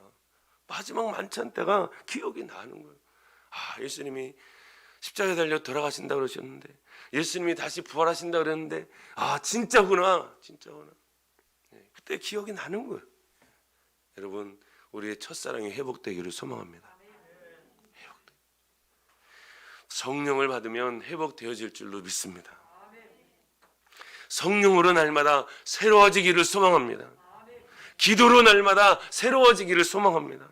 마지막 만찬 때가 기억이 나는 거예요. 예수님이 십자가에 달려 돌아가신다 그러셨는데, 예수님이 다시 부활하신다 그랬는데, 진짜구나, 진짜구나. 그때 기억이 나는 거예요. 여러분, 우리의 첫사랑이 회복되기를 소망합니다. 성령을 받으면 회복되어질 줄로 믿습니다. 성령으로 날마다 새로워지기를 소망합니다. 기도로 날마다 새로워지기를 소망합니다.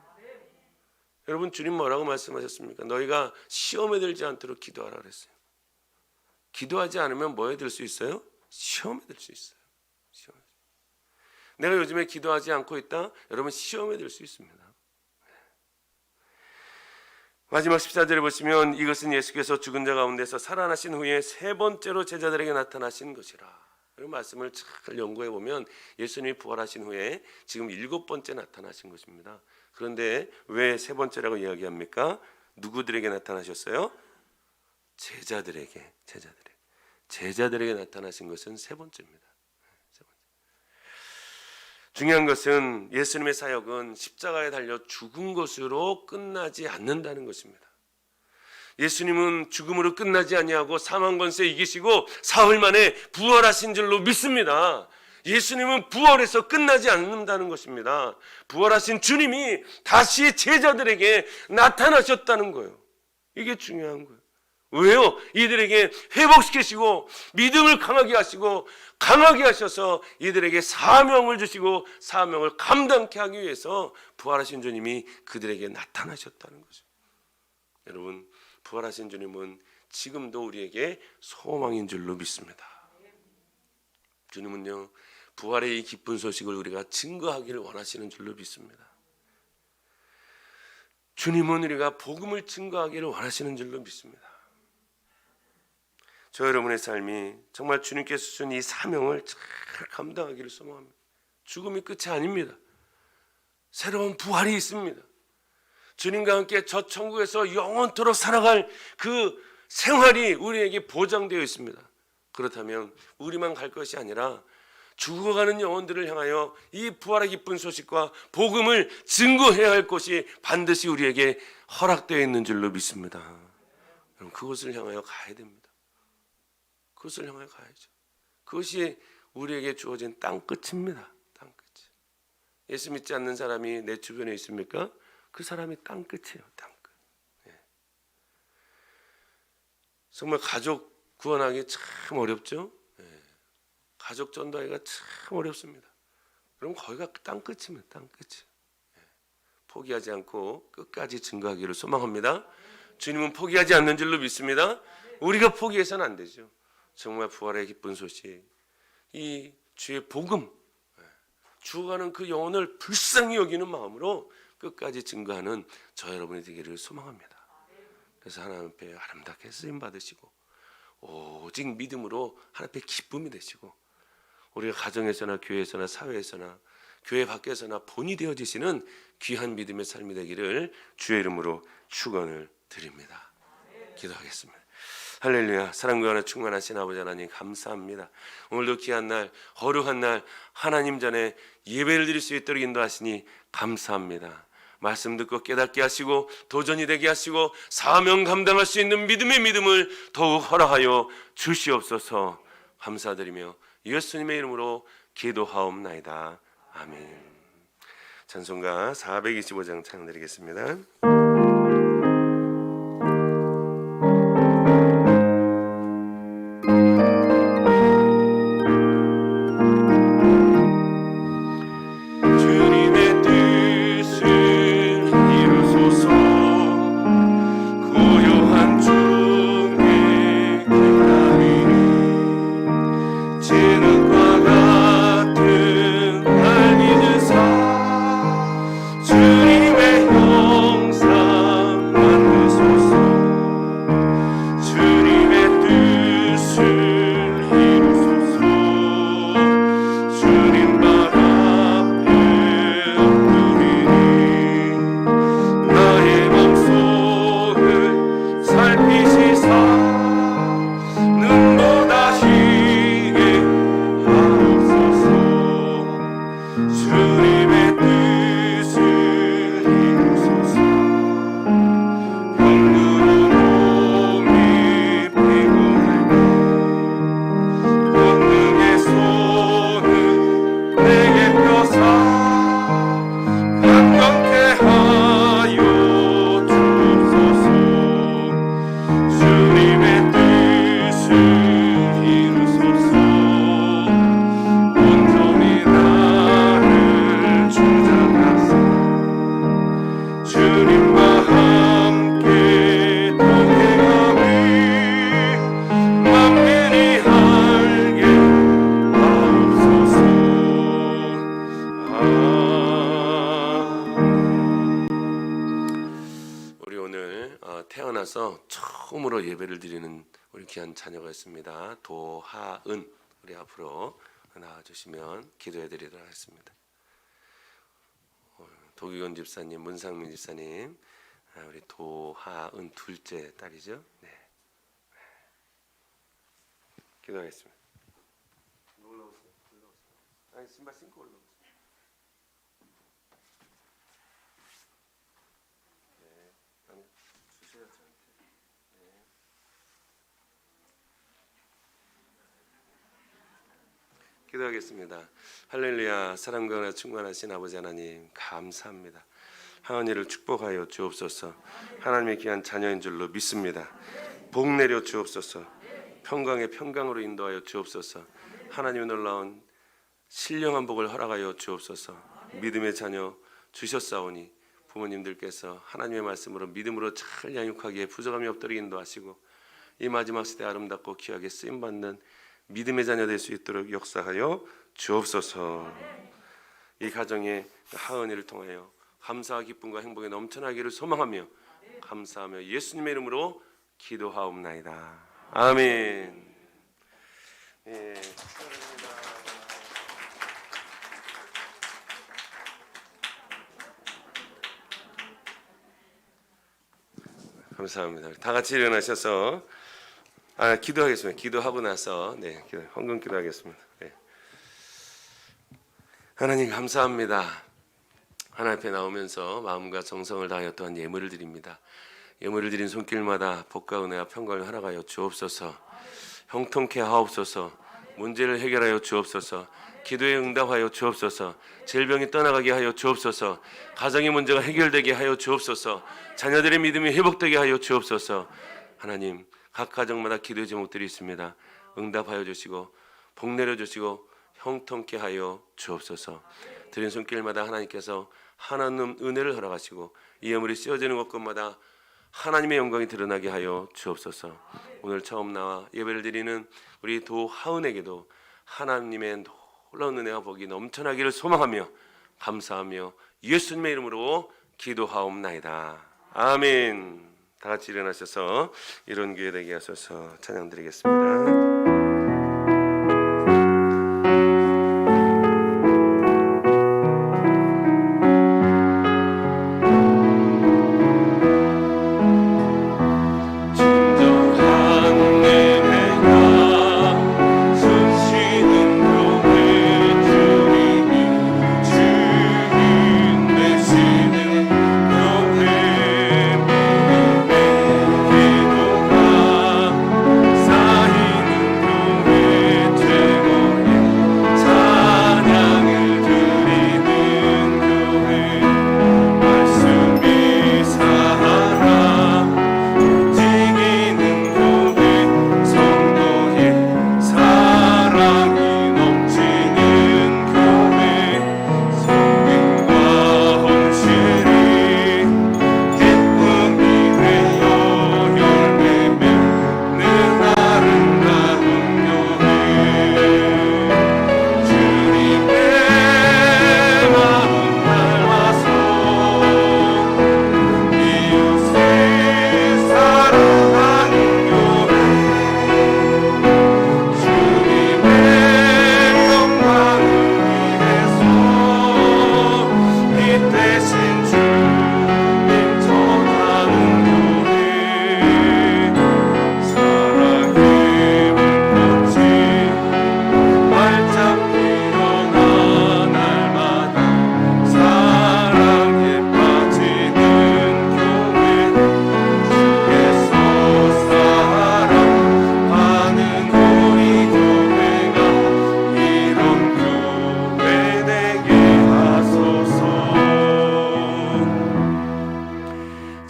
여러분, 주님 뭐라고 말씀하셨습니까? 너희가 시험에 들지 않도록 기도하라 그랬어요. 기도하지 않으면 뭐에 들 수 있어요? 시험에 들 수 있어요. 시험에. 내가 요즘에 기도하지 않고 있다? 여러분, 시험에 들 수 있습니다. 마지막 14절에 보시면 이것은 예수께서 죽은 자 가운데서 살아나신 후에 세 번째로 제자들에게 나타나신 것이라. 그런 말씀을 잘 연구해 보면 예수님이 부활하신 후에 지금 7번째 나타나신 것입니다. 그런데 왜 3번째라고 이야기합니까? 누구들에게 나타나셨어요? 제자들에게 나타나신 것은 3번째입니다. 중요한 것은 예수님의 사역은 십자가에 달려 죽은 것으로 끝나지 않는다는 것입니다. 예수님은 죽음으로 끝나지 아니하고 사망 권세 이기시고 사흘 만에 부활하신 줄로 믿습니다. 예수님은 부활해서 끝나지 않는다는 것입니다. 부활하신 주님이 다시 제자들에게 나타나셨다는 거예요. 이게 중요한 거예요. 왜요? 이들에게 회복시키시고 믿음을 강하게 하시고 강하게 하셔서 이들에게 사명을 주시고 사명을 감당케 하기 위해서 부활하신 주님이 그들에게 나타나셨다는 거죠. 여러분, 부활하신 주님은 지금도 우리에게 소망인 줄로 믿습니다. 주님은요, 부활의 이 기쁜 소식을 우리가 증거하기를 원하시는 줄로 믿습니다. 주님은 우리가 복음을 증거하기를 원하시는 줄로 믿습니다. 저 여러분의 삶이 정말 주님께서 주신 이 사명을 잘 감당하기를 소망합니다. 죽음이 끝이 아닙니다. 새로운 부활이 있습니다. 주님과 함께 저 천국에서 영원토록 살아갈 그 생활이 우리에게 보장되어 있습니다. 그렇다면 우리만 갈 것이 아니라 죽어가는 영혼들을 향하여 이 부활의 기쁜 소식과 복음을 증거해야 할 것이 반드시 우리에게 허락되어 있는 줄로 믿습니다. 여러분, 그것을 향하여 가야 됩니다. 그것을 향하여 가야죠. 그것이 우리에게 주어진 땅끝입니다. 땅끝. 예수 믿지 않는 사람이 내 주변에 있습니까? 그 사람이 땅끝이에요. 땅끝. 예. 정말 가족 구원하기 참 어렵죠. 예. 가족 전도하기가 참 어렵습니다. 그럼 거기가 땅끝입니다. 땅끝이. 예. 포기하지 않고 끝까지 증거하기를 소망합니다. 주님은 포기하지 않는 줄로 믿습니다. 우리가 포기해서는 안 되죠. 정말 부활의 기쁜 소식, 이 주의 복음, 죽어가는 그 영혼을 불쌍히 여기는 마음으로 끝까지 증거하는 저 여러분이 되기를 소망합니다. 그래서 하나님 앞에 아름답게 쓰임 받으시고 오직 믿음으로 하나님 앞에 기쁨이 되시고 우리가 가정에서나 교회에서나 사회에서나 교회 밖에서나 본이 되어지시는 귀한 믿음의 삶이 되기를 주의 이름으로 축원을 드립니다. 기도하겠습니다. 할렐루야. 사랑과 은혜 충만하신 아버지 하나님 감사합니다. 오늘도 귀한 날, 거룩한 날 하나님 전에 예배를 드릴 수 있도록 인도하시니 감사합니다. 말씀 듣고 깨닫게 하시고 도전이 되게 하시고 사명 감당할 수 있는 믿음의 믿음을 더욱 허락하여 주시옵소서. 감사드리며 예수님의 이름으로 기도하옵나이다. 아멘. 찬송가 425장 찬양드리겠습니다. 태어나서 처음으로 예배를 드리는 우리 귀한 자녀가 있습니다. 도하은 우리 앞으로 나와주시면 기도해드리도록 하겠습니다. 도기곤 집사님, 문상민 집사님, 우리 도하은 둘째 딸이죠. 네. 기도하겠습니다. 올라오세요. 아니, 신발 신고 올라오세요. 네. 아니, 주세요 저한테. 네. 기도하겠습니다. 할렐루야. 사랑과 은혜가 충만하신 아버지 하나님, 감사합니다. 하은이를 축복하여 주옵소서. 하나님의 귀한 자녀인 줄로 믿습니다. 복 내려 주옵소서. 평강의 평강으로 인도하여 주옵소서. 하나님의 놀라운 신령한 복을 허락하여 주옵소서. 믿음의 자녀 주셨사오니 부모님들께서 하나님의 말씀으로 믿음으로 잘 양육하기에 부족함이 없도록 인도하시고 이 마지막 시대 아름답고 귀하게 쓰임받는 믿음의 자녀 될 수 있도록 역사하여 주옵소서. 이 가정의 하은이를 통하여 감사와 기쁨과 행복에 넘쳐나기를 소망하며 감사하며 예수님의 이름으로 기도하옵나이다. 아멘. 예, 감사합니다. 다 같이 일어나셔서 기도하겠습니다. 기도하고 나서 헌금 기도하겠습니다. 네. 하나님 감사합니다. 하나님 앞에 나오면서 마음과 정성을 다하여 또한 예물을 드립니다. 예물을 드린 손길마다 복과 은혜와 평강을 허락하여 주옵소서. 형통케 하옵소서. 문제를 해결하여 주옵소서. 기도에 응답하여 주옵소서. 질병이 떠나가게 하여 주옵소서. 가정의 문제가 해결되게 하여 주옵소서. 자녀들의 믿음이 회복되게 하여 주옵소서. 하나님 각 가정마다 기도의 제목들이 있습니다. 응답하여 주시고 복 내려 주시고 형통케 하여 주옵소서. 드린 손길마다 하나님께서 하나님 은혜를 허락하시고 이 예물이 씌워지는 곳곳마다 하나님의 영광이 드러나게 하여 주옵소서. 오늘 처음 나와 예배를 드리는 우리 도하은에게도 하나님의 놀라운 은혜와 복이 넘쳐나기를 소망하며 감사하며 예수님의 이름으로 기도하옵나이다. 아멘. 다 같이 일어나셔서 이런 기회 되게 하소서. 찬양 드리겠습니다.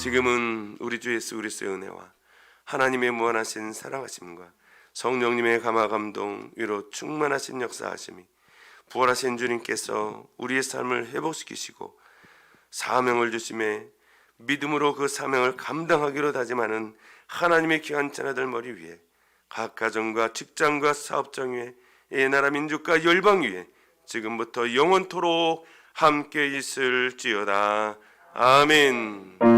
지금은 우리 주 예수 그리스도의 은혜와 하나님의 무한하신 사랑하심과 성령님의 감화 감동 위로 충만하신 역사하심이 부활하신 주님께서 우리의 삶을 회복시키시고 사명을 주심에 믿음으로 그 사명을 감당하기로 다짐하는 하나님의 귀한 자녀들 머리 위에 각 가정과 직장과 사업장 위에 이 나라 민족과 열방 위에 지금부터 영원토록 함께 있을지어다. 아멘.